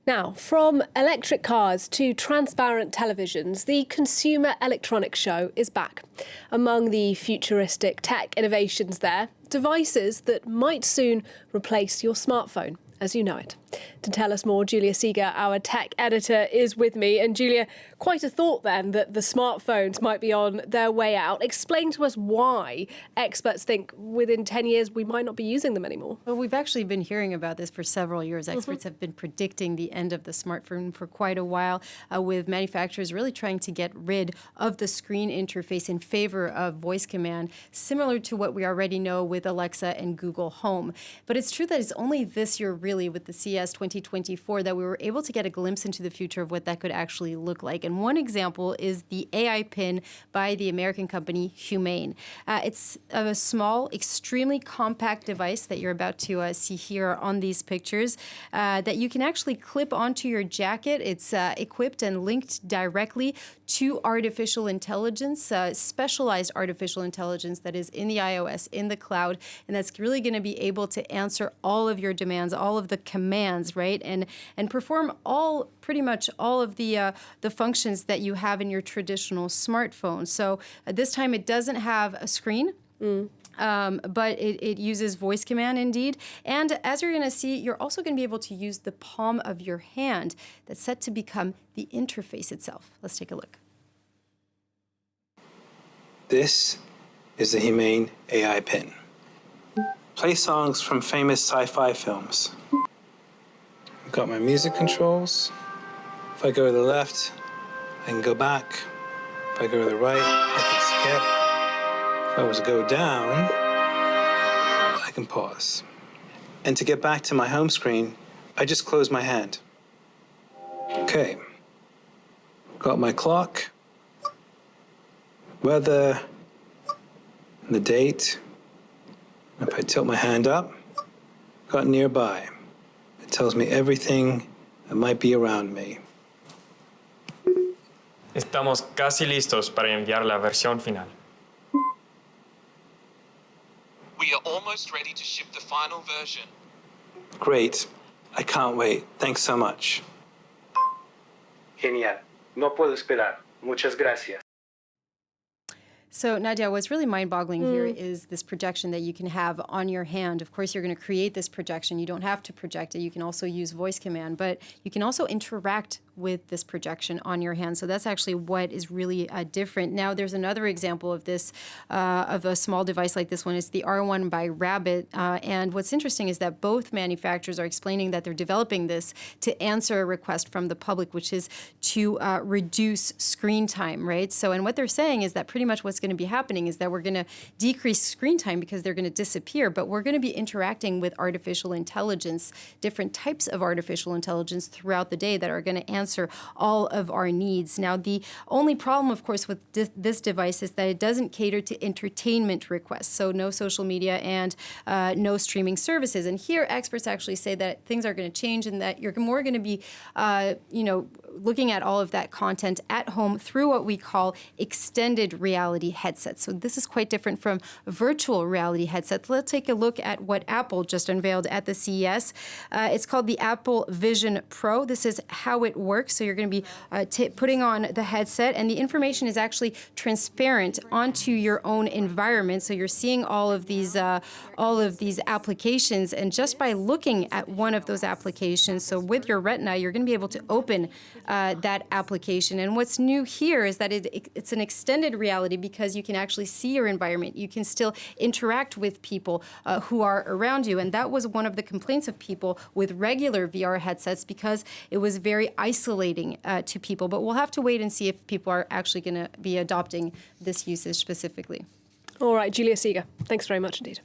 Now, from electric cars to transparent televisions, the Consumer Electronics Show is back. Among the futuristic tech innovations there, devices that might soon replace your smartphone as you know it. To tell us more, Julia Seeger, our tech editor, is with me. And Julia, quite a thought then that the smartphones might be on their way out. Explain to us why experts think within 10 years we might not be using them anymore. Well, we've actually been hearing about this for several years. Experts have been predicting the end of the smartphone for quite a while, with manufacturers really trying to get rid of the screen interface in favor of voice command, similar to what we already know with Alexa and Google Home. But it's true that it's only this year, really, with the CES 2024, that we were able to get a glimpse into the future of what that could actually look like. And one example is the AI pin by the American company Humane. It's a small, extremely compact device that you're about to see here on these pictures that you can actually clip onto your jacket. It's equipped and linked directly to artificial intelligence, specialized artificial intelligence that is in the iOS, in the cloud, and that's really going to be able to answer all of your demands, all of the commands, right, and perform pretty much all of the functions that you have in your traditional smartphone. So this time it doesn't have a screen. But it uses voice command indeed. And as you're going to see, you're also going to be able to use the palm of your hand that's set to become the interface itself. Let's take a look. This is the Humane AI pin. Play songs from famous sci-fi films. I've got my music controls. If I go to the left, I can go back. If I go to the right, I can skip. If I was to go down, I can pause. And to get back to my home screen, I just close my hand. Okay. Got my clock, weather, and the date. If I tilt my hand up, got nearby. It tells me everything that might be around me. Estamos casi listos para enviar la versión final. We are almost ready to ship the final version. Great. I can't wait. Thanks so much. Genial. No puedo esperar. Muchas gracias. So, Nadia, what's really mind-boggling here is this projection that you can have on your hand. Of course, you're going to create this projection. You don't have to project it. You can also use voice command, but you can also interact with this projection on your hand. So that's actually what is really different. Now, there's another example of this, of a small device like this one. It's the R1 by Rabbit. And what's interesting is that both manufacturers are explaining that they're developing this to answer a request from the public, which is to reduce screen time, right? So, and what they're saying is that pretty much what's going to be happening is that we're going to decrease screen time because they're going to disappear, but we're going to be interacting with artificial intelligence, different types of artificial intelligence throughout the day that are going to answer all of our needs. Now, the only problem, of course, with this device is that it doesn't cater to entertainment requests, so no social media and no streaming services. And here, experts actually say that things are going to change and that you're more going to be, looking at all of that content at home through what we call extended reality headsets. So this is quite different from virtual reality headsets. Let's take a look at what Apple just unveiled at the CES. It's called the Apple Vision Pro. This is how it works. So you're going to be putting on the headset, and the information is actually transparent onto your own environment. So you're seeing all of these applications, and just by looking at one of those applications, so with your retina, you're going to be able to open that application. And what's new here is that it's an extended reality because you can actually see your environment. You can still interact with people who are around you. And that was one of the complaints of people with regular VR headsets because it was very isolating to people. But we'll have to wait and see if people are actually going to be adopting this usage specifically. All right, Julia Seeger, thanks very much indeed.